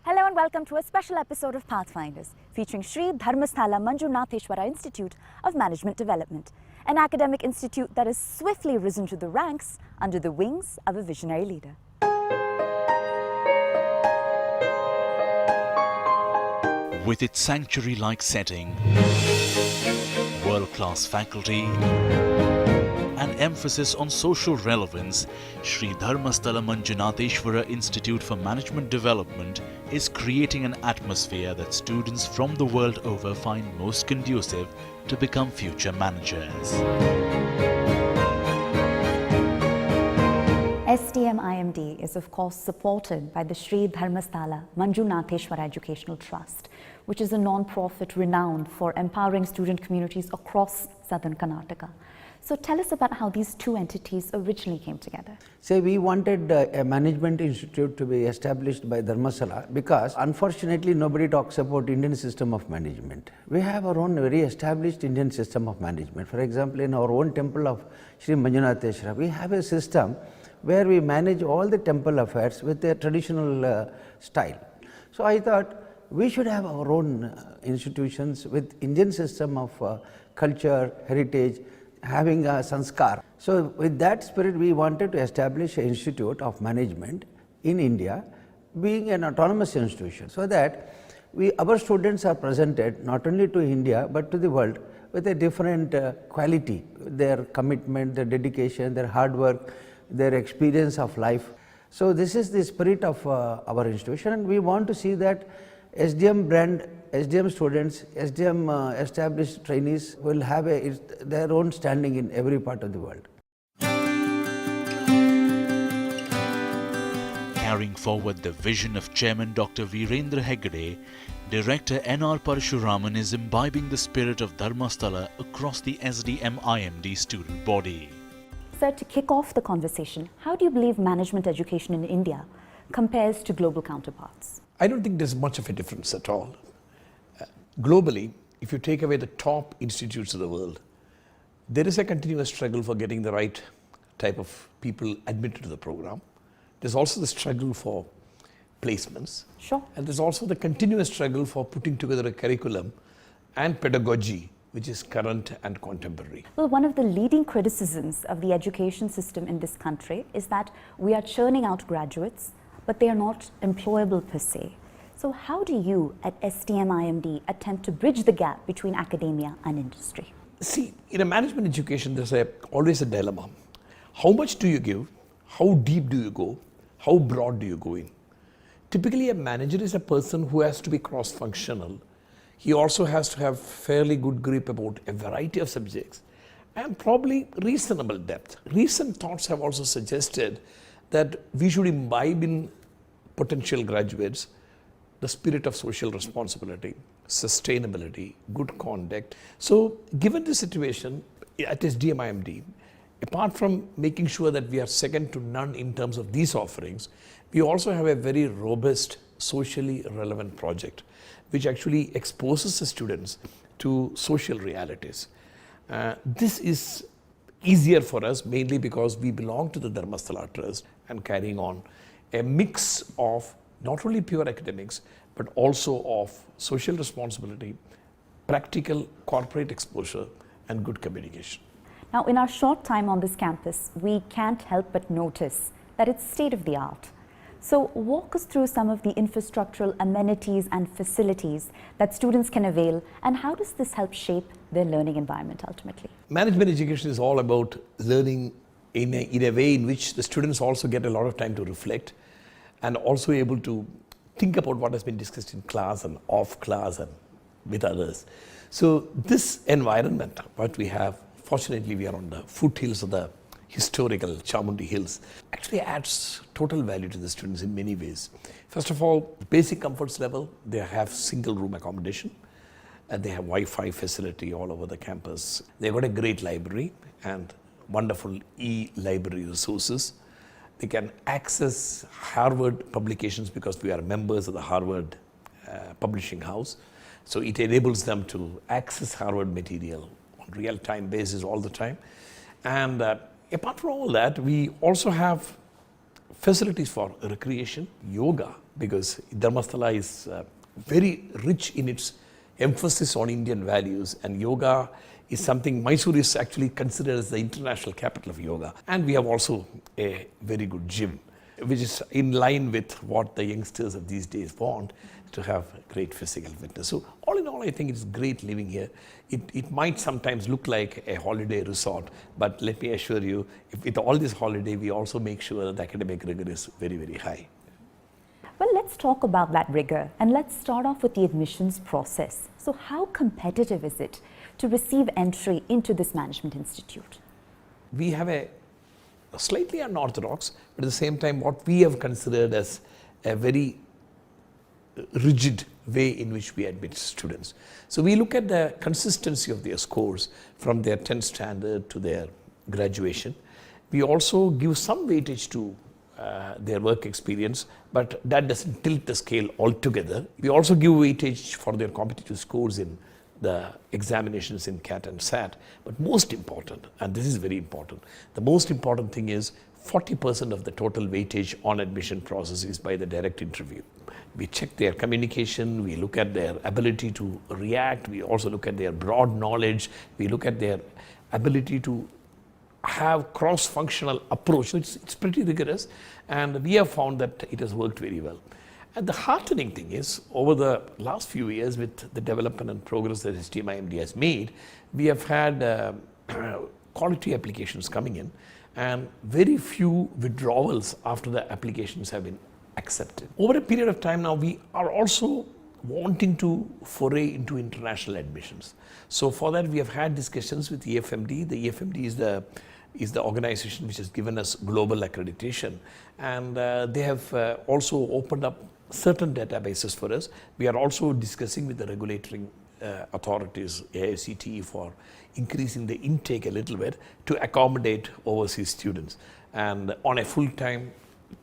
Hello and welcome to a special episode of Pathfinders featuring Sri Dharmasthala Manjunatheshwara Institute of Management Development, an academic institute that has swiftly risen to the ranks under the wings of a visionary leader. With its sanctuary-like setting, world-class faculty, and emphasis on social relevance, Sri Dharmasthala Manjunatheshwara Institute for Management Development is creating an atmosphere that students from the world over find most conducive to become future managers. SDM IMD is of course supported by the Sri Dharmasthala Manjunatheshwara Educational Trust, which is a non-profit renowned for empowering student communities across southern Karnataka. So tell us about how these two entities originally came together. Say we wanted a management institute to be established by Dharmasthala because unfortunately nobody talks about Indian system of management. We have our own very established Indian system of management. For example, in our own temple of Sri Manjunatheshwara, we have a system where we manage all the temple affairs with a traditional style. So I thought we should have our own institutions with Indian system of culture, heritage, having a sanskar. So with that spirit, we wanted to establish an institute of management in India, being an autonomous institution, so that our students are presented not only to India but to the world with a different quality, their commitment, their dedication, their hard work, their experience of life. So this is the spirit of our institution, and we want to see that SDM brand, SDM students, SDM established trainees will have their own standing in every part of the world. Carrying forward the vision of Chairman Dr. Virendra Hegde, Director N.R. Parashuraman is imbibing the spirit of Dharmasthala across the SDM IMD student body. Sir, to kick off the conversation, how do you believe management education in India compares to global counterparts? I don't think there's much of a difference at all. Globally, if you take away the top institutes of the world, there is a continuous struggle for getting the right type of people admitted to the program. There's also the struggle for placements. Sure. And there's also the continuous struggle for putting together a curriculum and pedagogy which is current and contemporary. Well, one of the leading criticisms of the education system in this country is that we are churning out graduates, but they are not employable per se. So how do you at SDM IMD attempt to bridge the gap between academia and industry? See, in a management education, there's always a dilemma. How much do you give? How deep do you go? How broad do you go in? Typically, a manager is a person who has to be cross-functional. He also has to have fairly good grip about a variety of subjects and probably reasonable depth. Recent thoughts have also suggested that we should imbibe in potential graduates the spirit of social responsibility, sustainability, good conduct. So given the situation at SDMIMD, apart from making sure that we are second to none in terms of these offerings, we also have a very robust socially relevant project which actually exposes the students to social realities. This is easier for us mainly because we belong to the Dharmasthala Trust and carrying on a mix of not only pure academics but also of social responsibility, practical corporate exposure and good communication. Now, in our short time on this campus, we can't help but notice that it's state of the art. So walk us through some of the infrastructural amenities and facilities that students can avail, and how does this help shape their learning environment ultimately? Management education is all about learning in a way in which the students also get a lot of time to reflect and also able to think about what has been discussed in class and off class and with others. So this environment, what we have, fortunately we are on the foothills of the historical Chamundi Hills, actually adds total value to the students in many ways. First of all, basic comforts level, they have single room accommodation, and they have Wi-Fi facility all over the campus. They've got a great library and wonderful e-library resources. They can access Harvard publications because we are members of the Harvard publishing house. So it enables them to access Harvard material on real-time basis all the time. And apart from all that, we also have facilities for recreation, yoga, because Dharmasthala is very rich in its emphasis on Indian values, and yoga is something Mysore is actually considered as the international capital of yoga. And we have also a very good gym, which is in line with what the youngsters of these days want, to have great physical fitness. So all in all, I think it's great living here. It might sometimes look like a holiday resort, but let me assure you, with all this holiday, we also make sure that the academic rigor is very, very high. Well, let's talk about that rigor, and let's start off with the admissions process. So how competitive is it to receive entry into this management institute? We have a slightly unorthodox, but at the same time what we have considered as a very rigid way in which we admit students. So we look at the consistency of their scores from their 10th standard to their graduation. We also give some weightage to their work experience, but that doesn't tilt the scale altogether. We also give weightage for their competitive scores in the examinations in CAT and SAT. But most important, and this is very important, the most important thing is 40% of the total weightage on admission process is by the direct interview. We check their communication, we look at their ability to react, we also look at their broad knowledge, we look at their ability to have cross-functional approach. So it's pretty rigorous, and we have found that it has worked very well. And the heartening thing is, over the last few years, with the development and progress that SDM IMD has made, we have had quality applications coming in, and very few withdrawals after the applications have been accepted. Over a period of time now, we are also wanting to foray into international admissions. So for that, we have had discussions with EFMD. The EFMD is the organization which has given us global accreditation, and they have also opened up certain databases for us. We are also discussing with the regulatory authorities, AICTE, for increasing the intake a little bit to accommodate overseas students, and on a full-time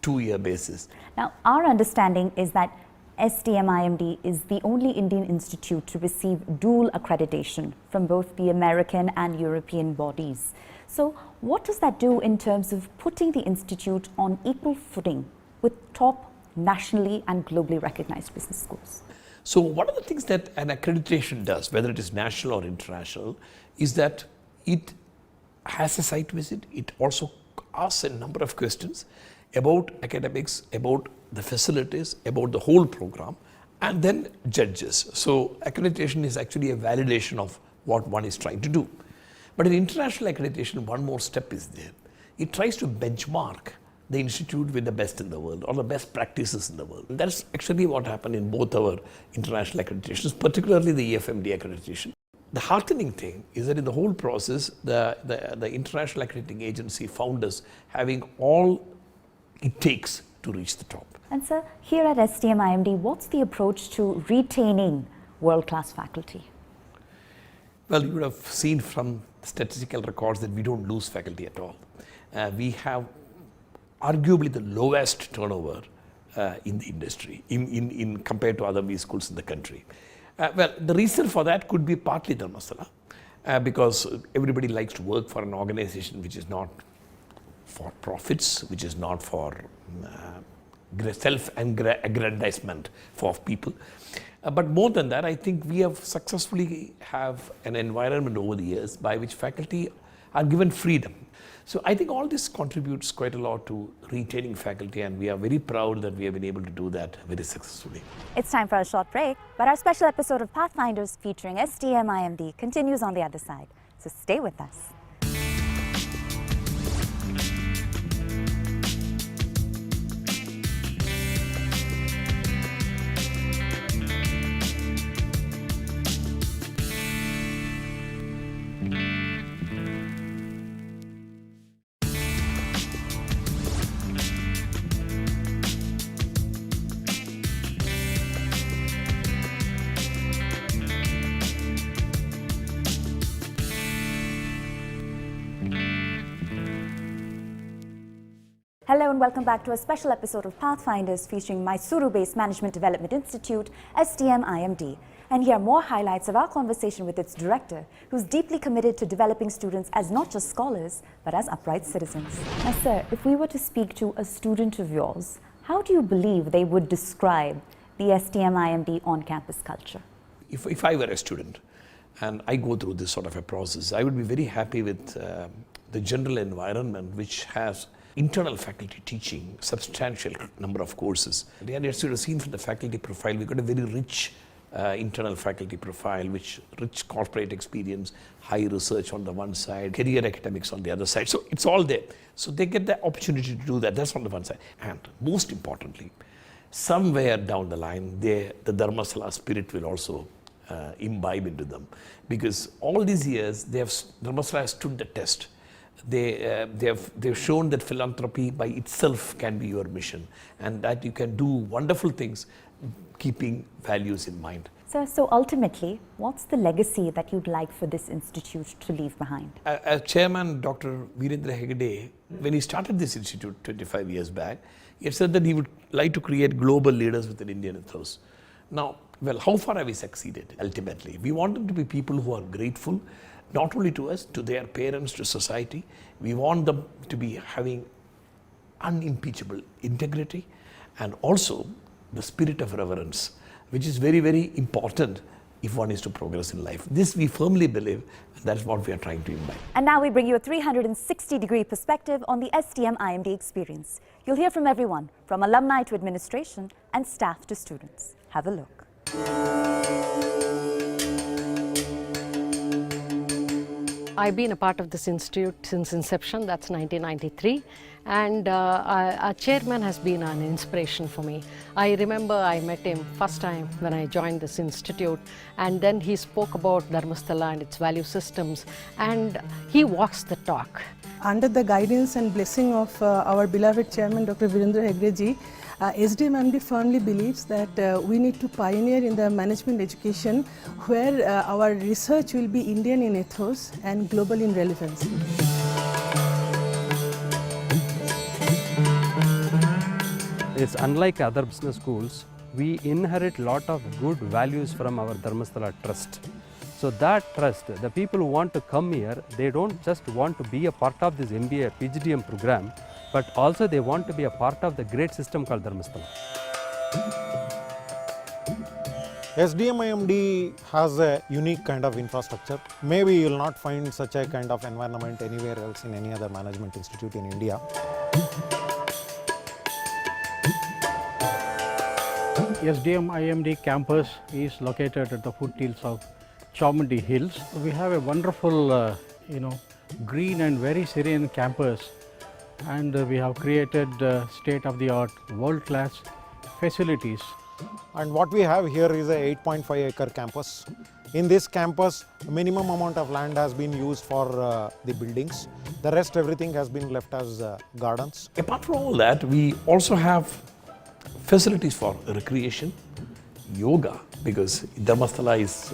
2-year basis. Now, our understanding is that SDM IMD is the only Indian institute to receive dual accreditation from both the American and European bodies. So what does that do in terms of putting the institute on equal footing with top nationally and globally recognized business schools? So one of the things that an accreditation does, whether it is national or international, is that it has a site visit. It also asks a number of questions about academics, about the facilities, about the whole program, and then judges. So accreditation is actually a validation of what one is trying to do. But in international accreditation, one more step is there. It tries to benchmark the institute with the best in the world, or the best practices in the world. And that's actually what happened in both our international accreditations, particularly the EFMD accreditation. The heartening thing is that in the whole process, the International Accrediting Agency found us having all it takes to reach the top. And sir, here at SDM IMD, what's the approach to retaining world-class faculty? Well, you would have seen from statistical records that we don't lose faculty at all. We have arguably the lowest turnover in the industry in compared to other B schools in the country. Well, the reason for that could be partly Dharmasthala, because everybody likes to work for an organization which is not for profits, which is not for self-aggrandizement for people. But more than that, I think we have successfully have an environment over the years by which faculty are given freedom. So I think all this contributes quite a lot to retaining faculty, and we are very proud that we have been able to do that very successfully. It's time for a short break, but our special episode of Pathfinders featuring SDM IMD continues on the other side. So stay with us. Hello and welcome back to a special episode of Pathfinders featuring Mysore-based Management Development Institute, SDM IMD. And here are more highlights of our conversation with its director, who's deeply committed to developing students as not just scholars, but as upright citizens. Now, sir, if we were to speak to a student of yours, how do you believe they would describe the SDM IMD on-campus culture? If I were a student and I go through this sort of a process, I would be very happy with the general environment which has internal faculty teaching, substantial number of courses. And as you have seen from the faculty profile, we've got a very rich internal faculty profile, which rich corporate experience, high research on the one side, career academics on the other side. So it's all there. So they get the opportunity to do that. That's on the one side. And most importantly, somewhere down the line, the Dharmasala spirit will also imbibe into them, because all these years Dharmasala has stood the test. They've shown that philanthropy by itself can be your mission, and that you can do wonderful things keeping values in mind. Sir, so ultimately, what's the legacy that you'd like for this institute to leave behind? As chairman, Dr. Virendra Hegde, when he started this institute 25 years back, he had said that he would like to create global leaders with an Indian ethos. Now, well, how far have we succeeded ultimately? We want them to be people who are grateful, not only to us, to their parents, to society. We want them to be having unimpeachable integrity and also the spirit of reverence, which is very, very important if one is to progress in life. This we firmly believe, and that's what we are trying to imbibe. And now we bring you a 360-degree perspective on the SDM IMD experience. You'll hear from everyone, from alumni to administration and staff to students. Have a look. I've been a part of this institute since inception, that's 1993, and our chairman has been an inspiration for me. I remember I met him first time when I joined this institute, and then he spoke about Dharmasthala and its value systems, and he walks the talk. Under the guidance and blessing of our beloved chairman, Dr. Virendra Hegde ji, SDMIMD firmly believes that we need to pioneer in the management education where our research will be Indian in ethos and global in relevance. It's unlike other business schools, we inherit a lot of good values from our Dharmasthala trust. So that trust, the people who want to come here, they don't just want to be a part of this MBA PGDM program, but also they want to be a part of the great system called Dharmasthala. SDMIMD has a unique kind of infrastructure. Maybe you will not find such a kind of environment anywhere else in any other management institute in India. SDMIMD campus is located at the foothills of Chamundi Hills. We have a wonderful, green and very serene campus, and we have created state-of-the-art, world-class facilities. And what we have here is a 8.5 acre campus. In this campus, minimum amount of land has been used for the buildings. The rest, everything has been left as gardens. Apart from all that, we also have facilities for recreation, yoga, because Dharmasthala is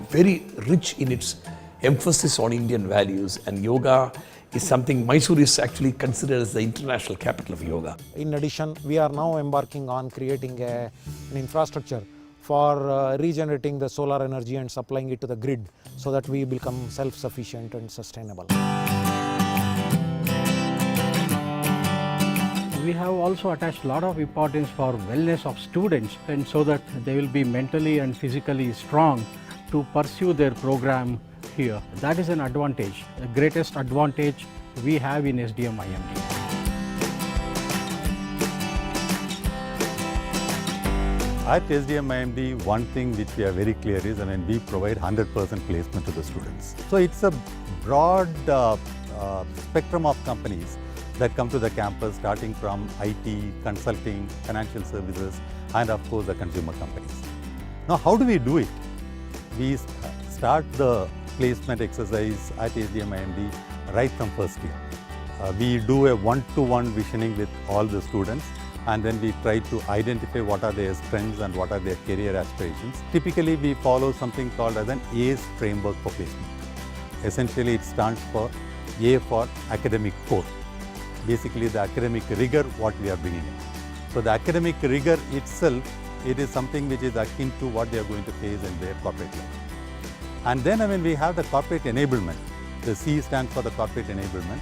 very rich in its emphasis on Indian values, and yoga is something Mysore is actually considered as the international capital of yoga. In addition, we are now embarking on creating an infrastructure for regenerating the solar energy and supplying it to the grid so that we become self-sufficient and sustainable. We have also attached a lot of importance for wellness of students, and so that they will be mentally and physically strong to pursue their program here. That is an advantage, the greatest advantage we have in SDMIMD. At SDMIMD, one thing which we are very clear is, we provide 100% placement to the students. So it's a broad spectrum of companies that come to the campus, starting from IT, consulting, financial services, and of course the consumer companies. Now, how do we do it? We start the placement exercise at SDMIMD right from first year. We do a one-to-one visioning with all the students, and then we try to identify what are their strengths and what are their career aspirations. Typically, we follow something called as an ACE framework for placement. Essentially, it stands for A for academic core. basically the academic rigor what we are bringing in. So the academic rigor itself, it is something which is akin to what they are going to face in their corporate life. And then we have the corporate enablement. The C stands for the corporate enablement,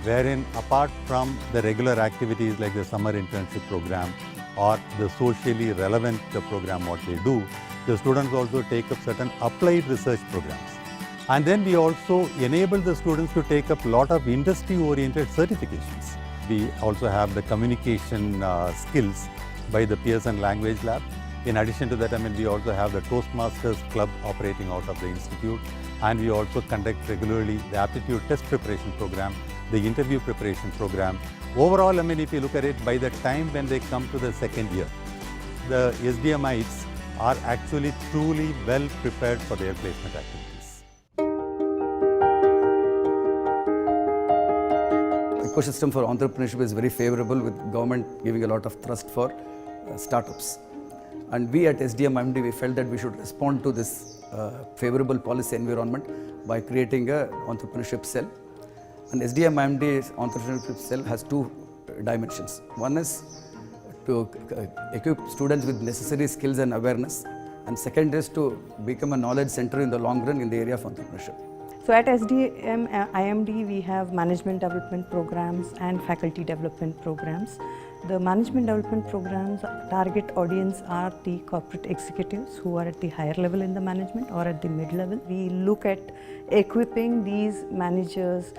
wherein apart from the regular activities like the summer internship program or the socially relevant program what they do, the students also take up certain applied research programs. And then we also enable the students to take up a lot of industry-oriented certifications. We also have the communication skills by the Pearson Language Lab. In addition to that, we also have the Toastmasters Club operating out of the institute, and we also conduct regularly the aptitude test preparation program, the interview preparation program. Overall, if you look at it, by the time when they come to the second year, the SDMites are actually truly well prepared for their placement activities. Ecosystem for entrepreneurship is very favorable, with government giving a lot of thrust for startups. And we at SDMIMD, we felt that we should respond to this favorable policy environment by creating an entrepreneurship cell. And SDMIMD's entrepreneurship cell has two dimensions. One is to equip students with necessary skills and awareness, and second is to become a knowledge center in the long run in the area of entrepreneurship. So at SDM IMD, we have management development programs and faculty development programs. The management development programs target audience are the corporate executives who are at the higher level in the management or at the mid-level. We look at equipping these managers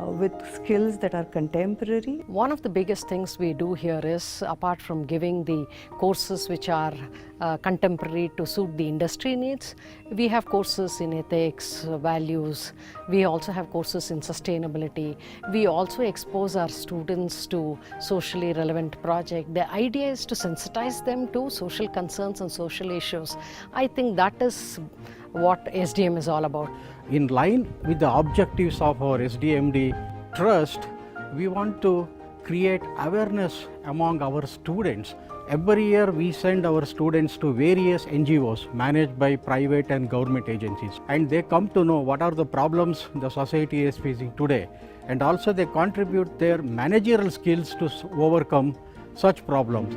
with skills that are contemporary. One of the biggest things we do here is, apart from giving the courses which are contemporary to suit the industry needs, we have courses in ethics, values. We also have courses in sustainability. We also expose our students to socially relevant projects. The idea is to sensitize them to social concerns and social issues. I think that is what SDM is all about. In line with the objectives of our SDMD Trust, we want to create awareness among our students. Every year we send our students to various NGOs managed by private and government agencies, and they come to know what are the problems the society is facing today, and also they contribute their managerial skills to overcome such problems.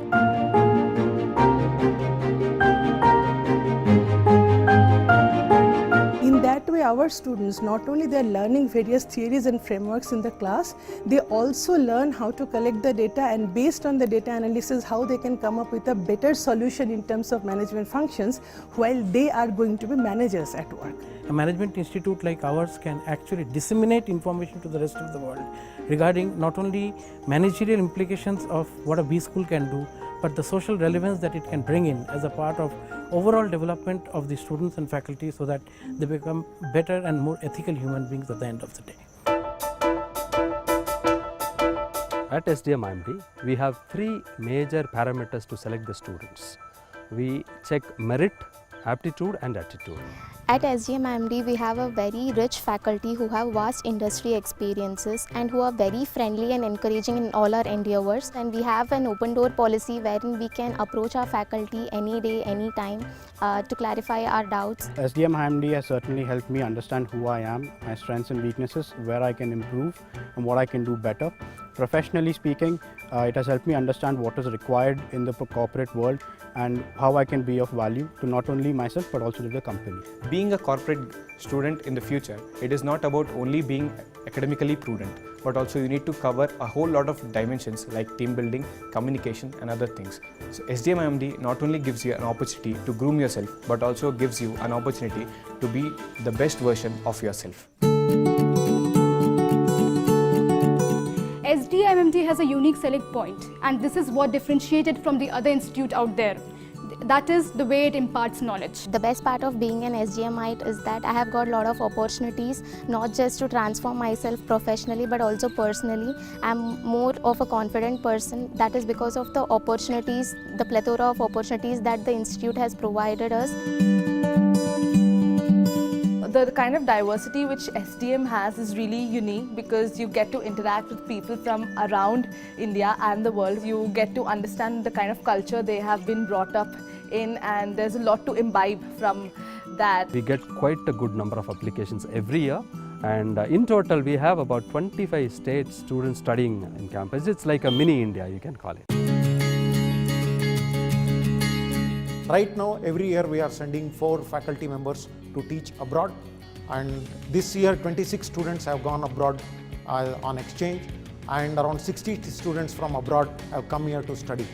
In that way, our students, not only they are learning various theories and frameworks in the class, they also learn how to collect the data, and based on the data analysis, how they can come up with a better solution in terms of management functions while they are going to be managers at work. A management institute like ours can actually disseminate information to the rest of the world regarding not only managerial implications of what a B school can do, but the social relevance that it can bring in as a part of overall development of the students and faculty, so that they become better and more ethical human beings at the end of the day. At SDMIMD, we have three major parameters to select the students. We check merit, aptitude and attitude. At SDMIMD, we have a very rich faculty who have vast industry experiences and who are very friendly and encouraging in all our endeavors. And we have an open door policy wherein we can approach our faculty any day, any time to clarify our doubts. SDMIMD has certainly helped me understand who I am, my strengths and weaknesses, where I can improve and what I can do better. Professionally speaking, it has helped me understand what is required in the corporate world and how I can be of value to not only myself but also to the company. Being a corporate student in the future, it is not about only being academically prudent, but also you need to cover a whole lot of dimensions like team building, communication and other things. So SDMIMD not only gives you an opportunity to groom yourself, but also gives you an opportunity to be the best version of yourself. SDMIMD has a unique selling point, and this is what differentiates it from the other institute out there. That is the way it imparts knowledge. The best part of being an SDMite is that I have got a lot of opportunities, not just to transform myself professionally but also personally. I'm more of a confident person. That is because of the opportunities, the plethora of opportunities that the institute has provided us. The kind of diversity which SDM has is really unique, because you get to interact with people from around India and the world. You get to understand the kind of culture they have been brought up in, and there's a lot to imbibe from that. We get quite a good number of applications every year, And in total, we have about 25 state students studying in campus. It's like a mini India, you can call it. Right now, every year we are sending 4 faculty members to teach abroad, and this year 26 students have gone abroad on exchange, and around 60 students from abroad have come here to study.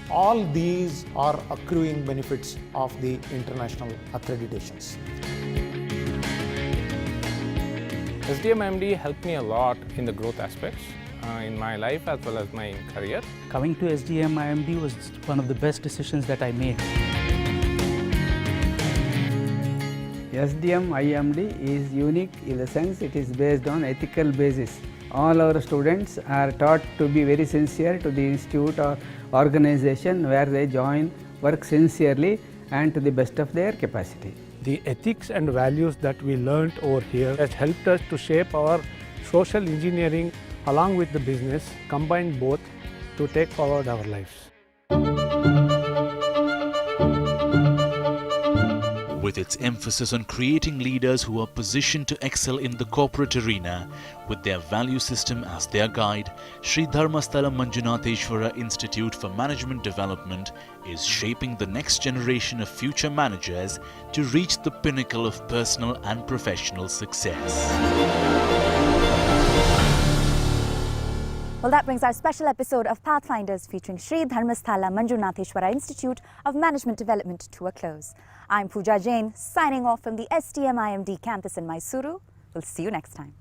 All these are accruing benefits of the international accreditations. SDMIMD helped me a lot in the growth aspects in my life as well as my career. Coming to SDMIMD was one of the best decisions that I made. SDMIMD is unique in the sense it is based on ethical basis. All our students are taught to be very sincere to the institute or organization where they join, work sincerely and to the best of their capacity. The ethics and values that we learnt over here has helped us to shape our social engineering along with the business, combine both to take forward our lives. With its emphasis on creating leaders who are positioned to excel in the corporate arena, with their value system as their guide, Sri Dharmasthala Manjunatheshwara Institute for Management Development is shaping the next generation of future managers to reach the pinnacle of personal and professional success. Well, that brings our special episode of Pathfinders featuring Sri Dharmasthala Manjunatheshwara Institute of Management Development to a close. I'm Pooja Jain, signing off from the SDMIMD campus in Mysore. We'll see you next time.